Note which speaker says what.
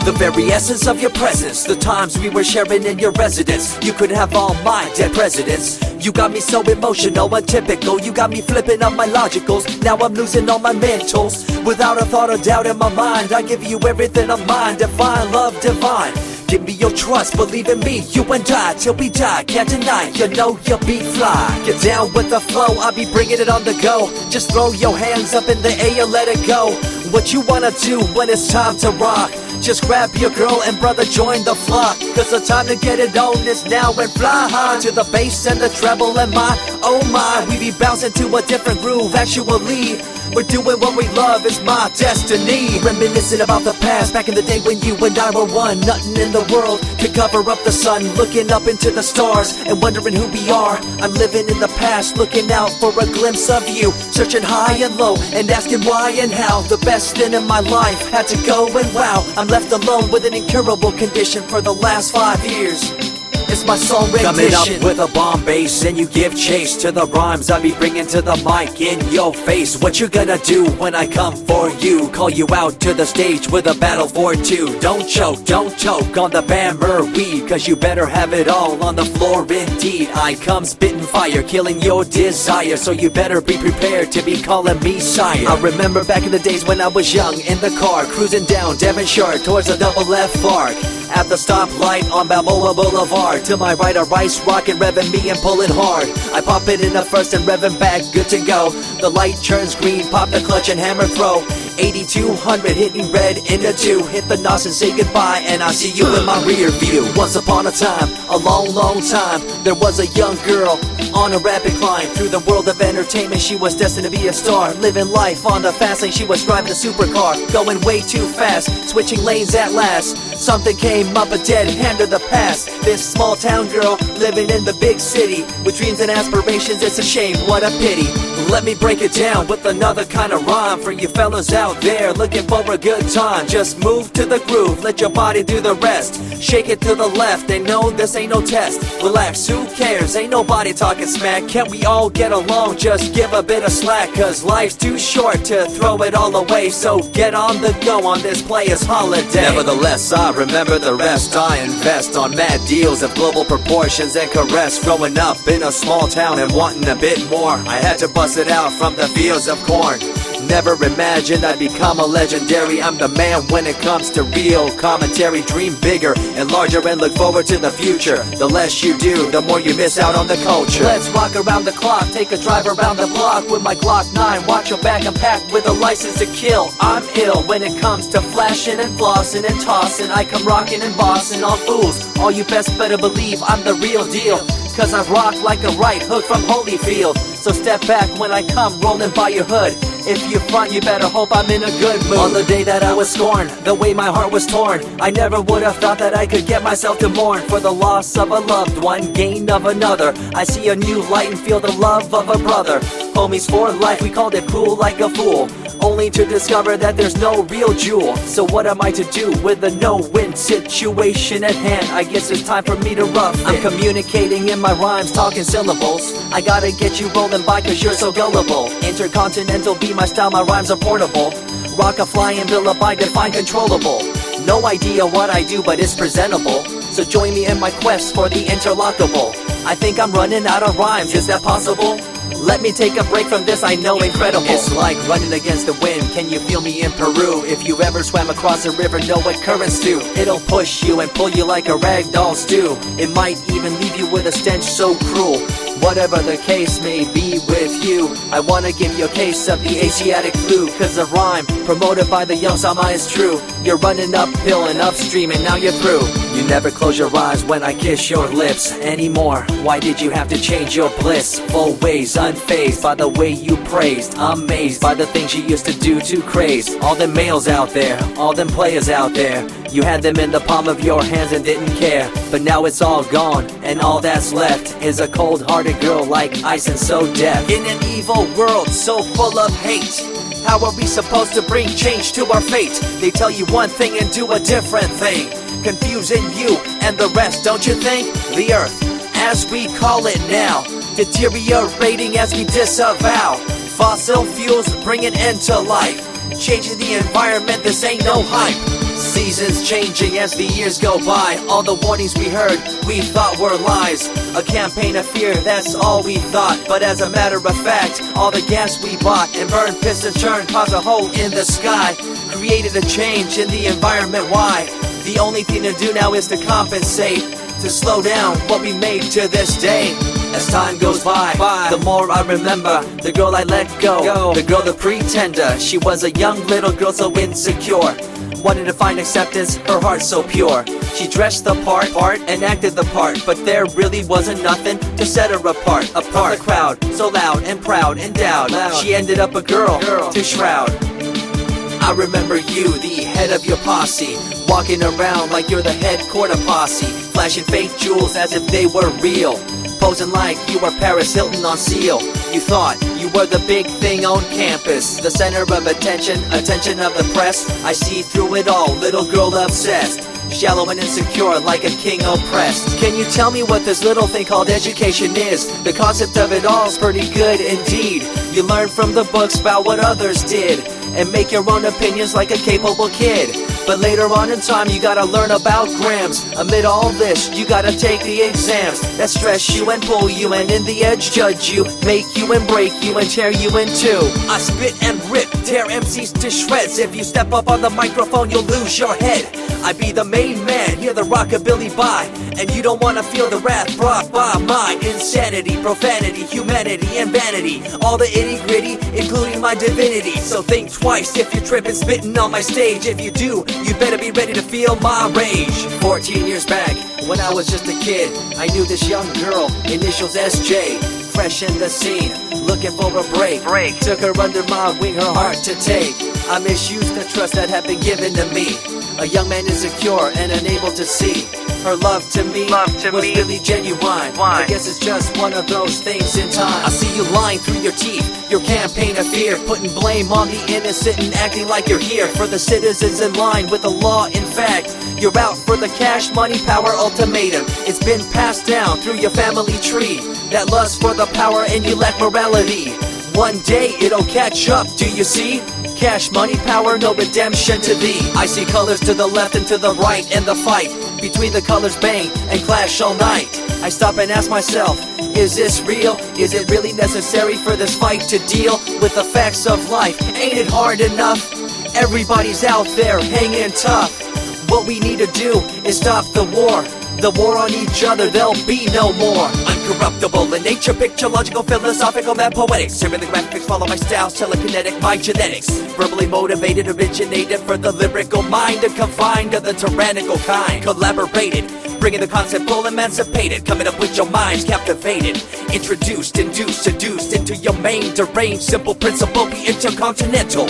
Speaker 1: The very essence of your presence, the times we were sharing in your residence. You could have all my dead presidents. You got me so emotional, untypical. You got me flipping up my logicals. Now I'm losing all my mentals. Without a thought or doubt in my mind, I give you everything of mine. Divine love, divine. Give me your trust, believe in me, you and I, till we die, can't deny, you know you'll be fly. Get down with the flow, I'll be bringing it on the go. Just throw your hands up in the air, let it go. What you wanna do when it's time to rock? Just grab your girl and brother, join the flock. Cause the time to get it on is now and fly high. To the bass and the treble and my, oh my. We be bouncing to a different groove, actually. We're doing what we love, it's my destiny. Reminiscing about the past, back in the day when you and I were one. Nothing in the world could cover up the sun. Looking up into the stars and wondering who we are. I'm living in the past, looking out for a glimpse of you. Searching high and low and asking why and how. The best thing in my life had to go and wow. I'm left alone with an incurable condition for the last 5 years. It's my song rendition. Coming up with a bomb bass and you give chase to the rhymes I be bringing to the mic in your face. What you gonna do when I come for you? Call you out to the stage with a battle for two. Don't choke on the bammer weed, cause you better have it all on the floor indeed. I come spitting fire, killing your desire, so you better be prepared to be calling me sire. I remember back in the days when I was young, in the car, cruising down Devonshire towards the double F arc. At the stoplight on Balboa Boulevard, to my right a rice rocket revving me and pulling hard. I pop it in the first and revving back, good to go. The light turns green, pop the clutch and hammer throw. 8200 hitting red in the 2. Hit the NOS and say goodbye, and I see you in my rear view. Once upon a time, a long time, there was a young girl on a rapid climb through the world of entertainment. She was destined to be a star, living life on the fast lane. She was driving a supercar, going way too fast, switching lanes at last. Something came up, a dead hand of the past. This small town girl living in the big city with dreams and aspirations. It's a shame, what a pity. Let me break it down with another kind of rhyme for you fellas out there looking for a good time. Just move to the groove, let your body do the rest. Shake it to the left, they know this ain't no test. Relax, who cares, ain't nobody talking smack. Can't we all get along, just give a bit of slack. Cause life's too short to throw it all away, so get on the go on this player's holiday. Nevertheless, I remember the rest. I invest on mad deals of global proportions and caress. Growing up in a small town and wanting a bit more, I had to bust it out from the fields of corn. Never imagined I'd become a legendary. I'm the man when it comes to real commentary. Dream bigger and larger and look forward to the future. The less you do, the more you miss out on the culture. Let's rock around the clock, take a drive around the block with my Glock 9. Watch your back, I'm packed with a license to kill. I'm ill when it comes to flashing and flossing and tossing. I come rocking and bossing on fools. All you best better believe I'm the real deal, cause I rock like a right hook from Holyfield. So step back when I come rolling by your hood. If you front, you better hope I'm in a good mood. On the day that I was scorned, the way my heart was torn, I never would have thought that I could get myself to mourn for the loss of a loved one, gain of another. I see a new light and feel the love of a brother. Homies for life, we called it cool like a fool, only to discover that there's no real jewel. So what am I to do with a no-win situation at hand? I guess it's time for me to rough it. I'm communicating in my rhymes, talking syllables. I gotta get you rolling by cause you're so gullible. Intercontinental be my style, my rhymes are portable. Rock a flying villa by define controllable. No idea what I do, but it's presentable. So join me in my quest for the interlockable. I think I'm running out of rhymes, is that possible? Let me take a break from this, I know incredible. It's like running against the wind, can you feel me in Peru? If you ever swam across a river, know what currents do. It'll push you and pull you like a ragdoll stew. It might even leave you with a stench so cruel. Whatever the case may be with you, I wanna give you a case of the Asiatic flu. Cause the rhyme promoted by the young Sama is true. You're running uphill and upstream and now you're through. You never close your eyes when I kiss your lips anymore. Why did you have to change your bliss? Full ways, unfazed by the way you praised. Amazed by the things you used to do to craze. All them males out there, all them players out there, you had them in the palm of your hands and didn't care. But now it's all gone, and all that's left is a cold-hearted girl like ice and so deaf. In an evil world so full of hate, how are we supposed to bring change to our fate? They tell you one thing and do a different thing, confusing you and the rest, don't you think? The earth, as we call it now, deteriorating as we disavow. Fossil fuels bring an end to life, changing the environment, this ain't no hype. Seasons changing as the years go by. All the warnings we heard, we thought were lies. A campaign of fear, that's all we thought. But as a matter of fact, all the gas we bought and burned, pissed and churned caused a hole in the sky. Created a change in the environment, why? The only thing to do now is to compensate, to slow down what we made to this day. As time goes by, the more I remember the girl I let go, the girl, the pretender. She was a young little girl so insecure, wanted to find acceptance, her heart so pure. She dressed the part and acted the part, but there really wasn't nothing to set her apart from the crowd, so loud and proud, endowed. She ended up a girl to shroud. I remember you, the head of your posse, walking around like you're the head quarter posse, flashing fake jewels as if they were real, posing like you were Paris Hilton on seal. You thought you were the big thing on campus, the center of attention of the press. I see through it all, little girl obsessed, shallow and insecure like a king oppressed. Can you tell me what this little thing called education is? The concept of it all's pretty good indeed. You learn from the books about what others did and make your own opinions like a capable kid. But later on in time you gotta learn about grams. Amid all this you gotta take the exams that stress you and pull you, and in the edge judge you, make you and break you and tear you in two. I spit and rip, tear MCs to shreds. If you step up on the microphone you'll lose your head. I be the main man, hear the rockabilly by, and you don't wanna feel the wrath brought by my insanity, profanity, humanity, and vanity. All the itty gritty, including my divinity. So think twice if you're tripping, spitting on my stage. If you do, you better be ready to feel my rage. 14 years back, when I was just a kid, I knew this young girl, initials SJ, fresh in the scene, looking for a break. Took her under my wing, her heart to take. I misused the trust that had been given to me. A young man insecure and unable to see her love to me was really genuine. I guess it's just one of those things in time. I see you lying through your teeth, your campaign of fear, putting blame on the innocent and acting like you're here for the citizens in line with the law. In fact, you're out for the cash, money, power ultimatum. It's been passed down through your family tree, that lust for the power and you lack morality. One day it'll catch up, do you see? Cash, money, power, no redemption to thee. I see colors to the left and to the right, and the fight between the colors bang and clash all night. I stop and ask myself, is this real? Is it really necessary for this fight to deal with the facts of life? Ain't it hard enough? Everybody's out there hanging tough. What we need to do is stop the war on each other, there'll be no more. Uncorruptible in nature, picture, logical, philosophical, and poetic. Serving the graphics, follow my style, telekinetic, my genetics. Verbally motivated, originated for the lyrical mind, and confined to the tyrannical kind. Collaborated, bringing the concept full emancipated, coming up with your minds captivated. Introduced, induced, seduced into your main deranged, simple principle, be intercontinental.